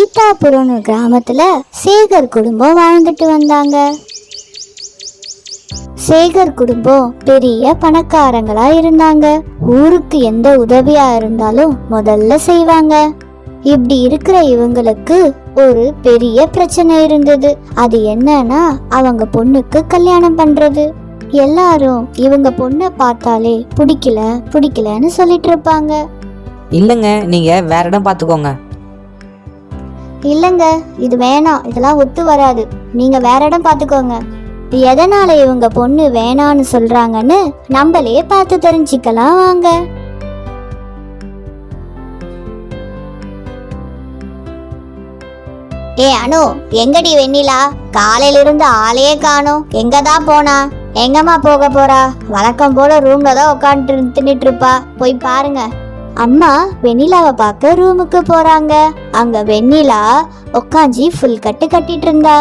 சீதாபுரம் கிராமத்துல சேகர் குடும்பம் வாழ்ந்துட்டு வந்தாங்க. சேகர் குடும்பம் பெரிய பணக்காரங்களா இருந்தாங்க. ஊருக்கு எந்த உதவியா இருந்தாலும் முதல்ல செய்வாங்க. இப்படி இருக்கிற இவங்களுக்கு ஒரு பெரிய பிரச்சனை இருந்தது. அது என்னன்னா அவங்க பொண்ணுக்கு கல்யாணம் பண்றது. எல்லாரும் இவங்க பொண்ணை பார்த்தாலே பிடிக்கலன்னு சொல்லிட்டு இருப்பாங்க. இல்லைங்க, நீங்க வேற இடம் பார்த்துக்கோங்க. இல்லைங்க, இது வேணாம், இதெல்லாம் ஒத்து வராது, நீங்க வேற இடம் பார்த்துக்கோங்க. எதனால இவங்க பொண்ணு வேணான்னு சொல்றாங்கன்னு நம்மளே பார்த்து தெரிஞ்சுக்கலாம் வாங்க. அனு, எங்கடி வெண்ணிலா? காலையில இருந்து ஆளையே காணோம், எங்கதான் போனா? எங்கம்மா போக போறா? வழக்கம் போல ரூம்ல தான் உட்காந்து தின்னுட்டு இருப்பா, போய் பாருங்க. அம்மா வெண்ணிலாவை பார்க்க ரூமுக்கு போறாங்க. அங்க வெண்ணிலா உட்காந்து ஃபுல் கட்டு கட்டிட்டு இருந்தா.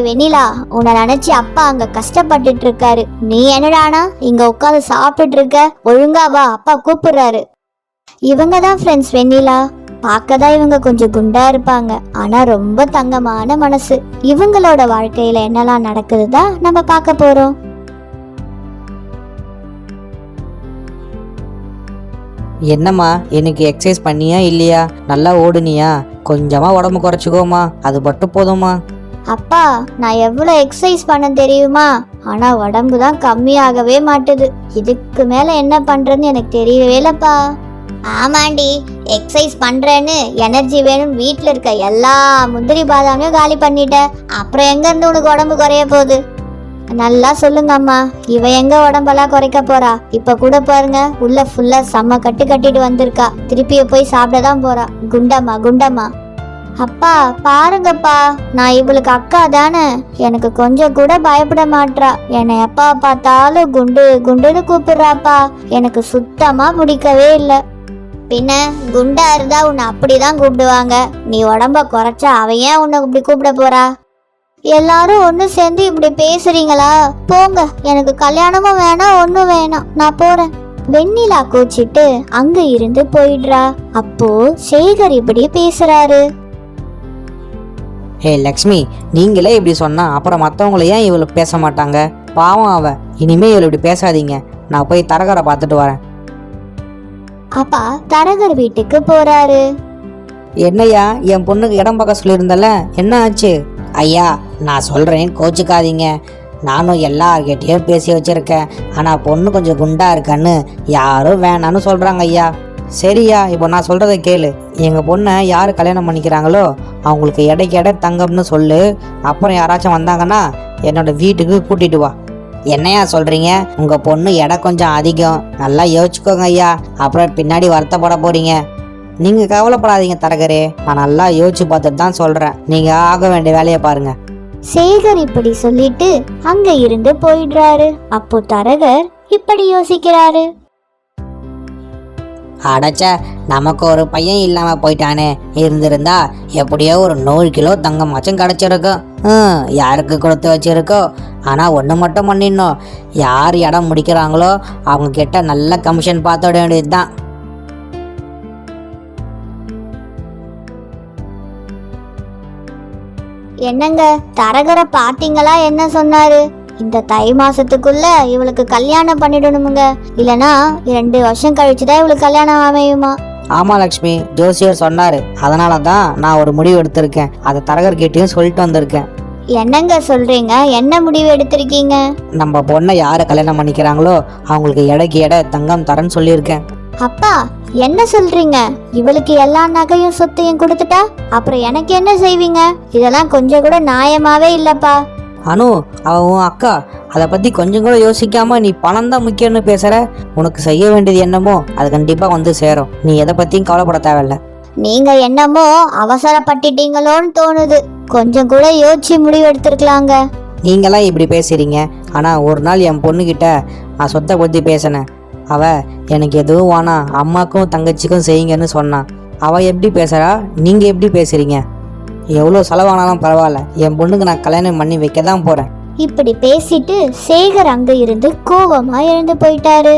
வெண்ணிலா, உன்னை நினைச்சு அப்பா அங்க கஷ்டப்பட்டுட்டு இருக்காரு. நீ என்னடானா இங்க உட்காந்து சாப்பிட்டுட்டு இருக்க? ஒழுங்கா வா, அப்பா கூப்பிடுறாரு. இவங்க தான் ஃப்ரெண்ட்ஸ் வெண்ணிலா. பார்க்கதான் இவங்க கொஞ்சம் குண்டா இருப்பாங்க, ஆனா ரொம்ப தங்கமான மனசு. இவங்களோட வாழ்க்கையில என்னெல்லாம் நடக்குதுதான் நம்ம பார்க்க போறோம். என்னம்மா, எனக்கு எக்ஸசைஸ் பண்ணியா இல்லையா? நல்லா ஓடுனியா? கொஞ்சமா உடம்பு குறைச்சிக்கோமா, அது மட்டும் போதுமா? அப்பா, நான் எவ்வளவு எக்ஸசைஸ் பண்ண தெரியுமா? ஆனா உடம்பு தான் கம்மியாகவே மாட்டுது. இதுக்கு மேல என்ன பண்றதுன்னு எனக்கு தெரியவே இல்லப்பா. ஆமாண்டி, எக்ஸசைஸ் பண்றேன்னு எனர்ஜி வேணும் வீட்டுல இருக்க எல்லா முந்திரி பாதாமையும் காலி பண்ணிட்ட. அப்புறம் எங்க இருந்து உனக்கு உடம்பு குறைய போகுது? நல்லா சொல்லுங்க அம்மா, இவ எங்க உடம்பெல்லாம் குறைக்க போறா? இப்ப கூட பாருங்க, உள்ள ஃபுல்லா செம்ம கட்டிட்டு வந்திருக்கா. திருப்பிய போய் சாப்பிடதான் போறா. குண்டம்மா. அப்பா பாருங்கப்பா, நான் இவளுக்கு அக்கா தானே, எனக்கு கொஞ்சம் கூட பயப்பட மாட்றா. என்னை எப்பா பார்த்தாலும் குண்டுன்னு கூப்பிடுறாப்பா. எனக்கு சுத்தமா பிடிக்கவே இல்லை. பின்ன குண்டா இருந்தா உன்னை அப்படிதான் கூப்பிடுவாங்க. நீ உடம்ப குறைச்சா அவ ஏன் உன்னை இப்படி கூப்பிட போறா? எல்லாரும் ஒண்ணு சேர்ந்து இப்படி பேசுறீங்களா? போங்க, எனக்கு கல்யாணமும் வேணாம், ஒன்னும் வேணாம், நான் போறேன். வெண்ணிலா கூச்சிட்டு அங்க இருந்து போயிடுறா. அப்போ சேகர் இப்படி பேசுறாரு. லக்ஷ்மி, நீங்களே இப்படி சொன்னா அப்புறம் மற்றவங்கள ஏன் இவளுக்கு பேச மாட்டாங்க? பாவம் அவ. இனிமே இவளை இப்படி பேசாதீங்க, நான் போய் தரகரை பார்த்துட்டு வரேன். அப்பா தரகர் வீட்டுக்கு போறாரு. என்னையா, என் பொண்ணுக்கு இடம் பார்க்க சொல்லியிருந்தல, என்ன ஆச்சு? ஐயா, நான் சொல்றேன், கோச்சுக்காதீங்க. நானும் எல்லார்கிட்டையும் பேசி வச்சிருக்கேன். ஆனா பொண்ணு கொஞ்சம் குண்டா இருக்கான்னு யாரும் வேணான்னு சொல்றாங்க ஐயா. சரியா, இப்போ நான் சொல்றதை கேளு. எங்க பொண்ணை யாரு கல்யாணம் பண்ணிக்கிறாங்களோ அவங்களுக்கு எடை தங்கம்னு சொல்லு. அப்புறம் யாராச்சும் வந்தாங்கன்னா என்னோட வீட்டுக்கு கூட்டிட்டு வா. என்னையா சொல்றீங்க? உங்க பொண்ணு எடை கொஞ்சம் அதிகம், நல்லா யோசிச்சுக்கோங்க ஐயா, அப்புறம் பின்னாடி வருத்தப்பட போறீங்க. நீங்க கவலைப்படாதீங்க தரகரே, நான் நல்லா யோசிச்சு பார்த்துட்டு தான் சொல்றேன். நீங்க ஆக வேண்டிய வேலையை பாருங்க. சேகர் இப்படி சொல்லிட்டு அங்க இருந்து போயிடுறாரு. அப்போ தரகர் இப்படி யோசிக்கிறாரு. அடைச்ச, நமக்கு ஒரு பையன் இல்லாம போயிட்டானே, இருந்திருந்தா எப்படியோ ஒரு 100 கிலோ தங்கமாச்சும் கிடைச்சிருக்கும். யாருக்கு கொடுத்து வச்சிருக்கோ. ஆனா ஒண்ணு மட்டும் பண்ணிடணும், யார் இடம் முடிக்கிறாங்களோ அவங்க கிட்ட நல்ல கமிஷன் பார்த்துட வேண்டியதுதான். என்னங்க, தரகரை பாத்தீங்களா? என்ன சொன்னாரு? இந்த தை மாசத்துக்குள்ள இவளுக்கு கல்யாணம் பண்ணிடணுமுங்க, இல்லனா 2 வருஷம் கழிச்சுதான் இவளுக்கு கல்யாணம் அமையுமா? ஆமா லக்ஷ்மி, ஜோசியர் சொன்னாரு. அதனாலதான் நான் ஒரு முடிவு எடுத்திருக்கேன். அதை தரகர்கிட்டையும் சொல்லிட்டு வந்திருக்கேன். என்னங்க சொல்றீங்க? என்ன முடிவு எடுத்திருக்கீங்க? நம்ம பொண்ணை யாரை கல்யாணம் பண்ணிக்கிறாங்களோ அவங்களுக்கு எடை தங்கம் தரேன்னு சொல்லியிருக்கேன். அப்பா, என்ன சொல்றீங்க? இவளுக்கு எல்லா நகையும் சொத்தையும் கொடுத்துட்டா அப்புறம் எனக்கு என்ன செய்வீங்க? இதெல்லாம் கொஞ்சம் கூட நியாயமாவே இல்லப்பா. அனு, அவன் அக்கா, அதை பத்தி கொஞ்சம் கூட யோசிக்காம நீ பணம் தான் முக்கியம்னு பேசுற. உனக்கு செய்ய வேண்டியது என்னமோ அது கண்டிப்பா வந்து சேரும். நீ எதை பத்தியும் கவலைப்பட தேவையில்ல. நீங்க என்னமோ அவசரப்பட்டுட்டீங்களோன்னு தோணுது. கொஞ்சம் கூட யோசிச்சு முடிவு எடுத்திருக்கலாங்க. நீங்களாம் இப்படி பேசுறீங்க. ஆனா ஒரு நாள் என் பொண்ணுகிட்ட நான் சொத்தை பத்தி பேசினேன். அவ எனக்கு எதுவும் வேணாம், அம்மாக்கும் தங்கச்சிக்கும் செய்யுங்கன்னு சொன்னான். அவ எப்படி பேசுறா, நீங்க எப்படி பேசுறீங்க? எவ்வளோ செலவானாலும் பரவாயில்ல, என் பொண்ணுக்கு நான் கல்யாணம் பண்ணி வைக்க தான் போறேன். இப்படி பேசிட்டு சேகர் அங்க இருந்து கோவமா எழுந்து போயிட்டாரு.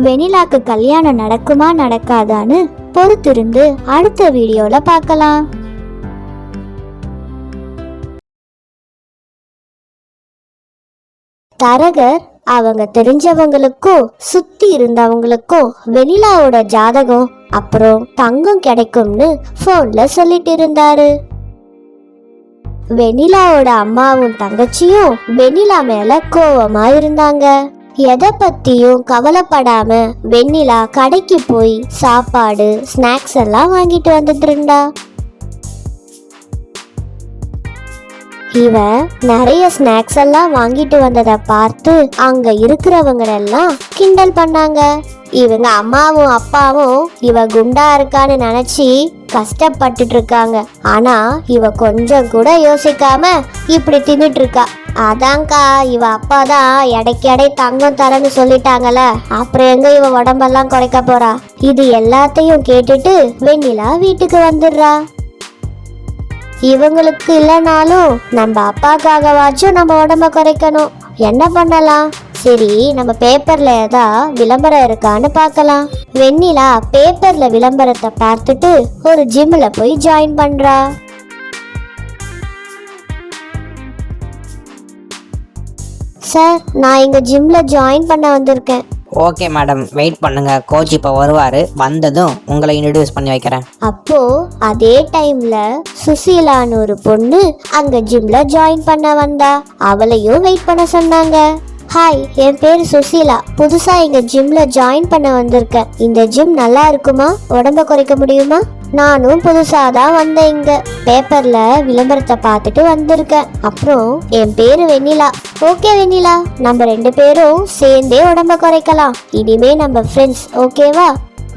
வெண்ணிலாக்கு கல்யாணம் நடக்குமா நடக்காதான்னு பொறுத்திருந்து அடுத்த வீடியோல பார்க்கலாம். தரகர் அவங்க தெரிஞ்சவங்களுக்கும் சுத்தி இருந்தவங்களுக்கும் வெண்ணிலாவோட ஜாதகம் அப்புறம் தங்கம் கிடைக்கும்னு போன்ல சொல்லிட்டு இருந்தாரு. வெண்ணிலாவோட அம்மாவும் தங்கச்சியும் வெண்ணிலா மேல கோவமா இருந்தாங்க. எதை பத்தியும் கவலைப்படாம வெண்ணிலா கடைக்கு போய் சாப்பாடு ஸ்நாக்ஸ் எல்லாம் வாங்கிட்டு வந்துட்டு இருந்தா. இவன் நிறைய ஸ்நாக்ஸ் எல்லாம் வாங்கிட்டு வந்ததை பார்த்து அங்க இருக்கிறவங்க எல்லாம் கிண்டல் பண்ணாங்க. இவங்க அம்மாவும் அப்பாவும் இவ குண்டா இருக்கான்னு நினைச்சு கஷ்டப்பட்டுட்டு இருக்காங்க. ஆனா இவ கொஞ்சம் கூட யோசிக்காம இப்படி தின்னுட்டு இருக்கா. அதான்க்கா இவ அப்பா தான் எடைக்கு தங்கம் தரேன்னு சொல்லிட்டாங்கல்ல, அப்புறம் எங்க இவ உடம்பெல்லாம் குறைக்க போறா. இது எல்லாத்தையும் கேட்டுட்டு வெண்ணிலா வீட்டுக்கு வந்துடுறா. இவங்களுக்கு இல்லைனாலும் நம்ம அப்பாக்காகவாச்சும் நம்ம உடம்ப குறைக்கணும். என்ன பண்ணலாம்? சரி, நம்ம பேப்பர்ல ஏதா விளம்பரம் இருக்கான்னு பார்க்கலாம். வெண்ணிலா பேப்பர்ல விளம்பரத்தை பார்த்துட்டு ஒரு ஜிம்ல போய் ஜாயின் பண்றா. சார், நான் இங்க ஜிம்ல ஜாயின் பண்ண வந்திருக்கேன். ஓகே மேடம், வெயிட் பண்ணுங்க. கோச் இப்போ வருவார். வந்ததும் உங்களை இன்ட்ரடியூஸ் பண்ணி வைக்கிறேன். அப்போ அதே டைம்ல சுசீலான்னு ஒரு பொண்ணு அங்க ஜிம்ல ஜாயின் பண்ண வந்தா. அவளையும் வெயிட் பண்ண சொன்னாங்க. ஹாய், என் பேர் சுசீலா. புதுசா எங்க ஜிம்ல ஜாயின் பண்ண வந்திருக்கேன். இந்த ஜிம் நல்லா இருக்குமா? உடம்ப குறைக்க முடியுமா? நானும் புதுசா தான் வந்தேன். இங்க பேப்பர்ல விளம்பரத்தை பார்த்துட்டு வந்திருக்கேன். அப்புறம் என் பேரு வெண்ணிலா. ஓகே வெண்ணிலா, நம்ம 2 பேரும் சேர்ந்தே உடம்ப குறைக்கலாம். இனிமே நம்ம ஃப்ரெண்ட்ஸ், ஓகேவா?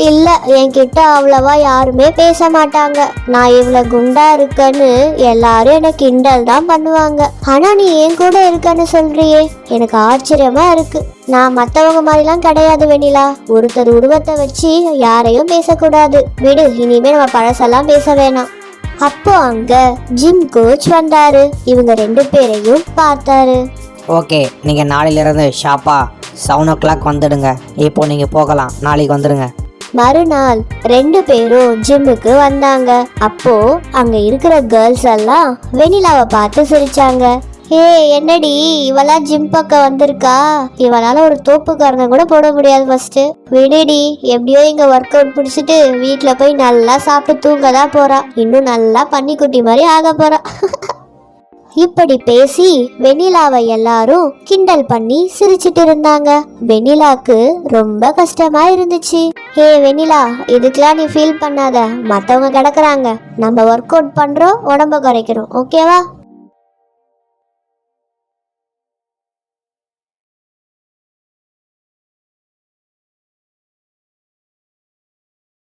இல்ல, என்கிட்ட அவ்வளவா யாருமே பேச மாட்டாங்க. நான் இவ்வளவு குண்டா இருக்கேன்னு எல்லாரும் எனக்கு கிண்டல் தான் பண்ணுவாங்க. ஆனா நீ என் கூட இருக்கன்னு சொல்றியே, எனக்கு ஆச்சரியமா இருக்கு. நான் மத்தவங்க மாதிரிலாம் கிடையாது வெண்ணிலா. ஒருத்தர் உருவத்தை வச்சு யாரையும் பேசக்கூடாது. விடு, இனிமே நம்ம பழசெல்லாம் பேச வேணாம். அப்போ அங்க ஜிம் கோச் வந்தாரு. இவங்க 2 பேரையும் பார்த்தாரு. ஓகே, நீங்கள் நாளையிலேருந்து ஷாப்பா 7 o'clock வந்துடுங்க. இப்போ நீங்கள் போகலாம், நாளைக்கு வந்துடுங்க. மறுநாள் 2 பேரும் ஜிம்முக்கு வந்தாங்க. அப்போ அங்க இருக்கிற கேர்ள்ஸ் எல்லாம் வெண்ணிலாவை பார்த்து சிரிச்சாங்க. ஏ, என்னடி இவளா ஜிம் பக்கம் வந்திருக்கா? இவளால ஒரு தோப்புக்காரனை கூட போட முடியாது. ஃபர்ஸ்ட் விடுடி, எப்படியோ இங்க ஒர்க் அவுட் பிடிச்சிட்டு வீட்டுல போய் நல்லா சாப்பிட்டு தூங்க தான் போறா. இன்னும் நல்லா பன்னிக்குட்டி மாதிரி ஆக போறா. இப்படி பேசி வெண்ணிலாவை எல்லாரும் கிண்டல் பண்ணி சிரிச்சிட்டு இருந்தாங்க. வெண்ணிலாக்கு ரொம்ப கஷ்டமா இருந்துச்சு. ஏ வெண்ணிலா, இதுக்கெல்லாம் நீ ஃபீல் பண்ணாத. மத்தவங்க கிடக்குறாங்க, நம்ம ஒர்க் அவுட் பண்றோம், உடம்ப குறைக்கிறோம், ஓகேவா?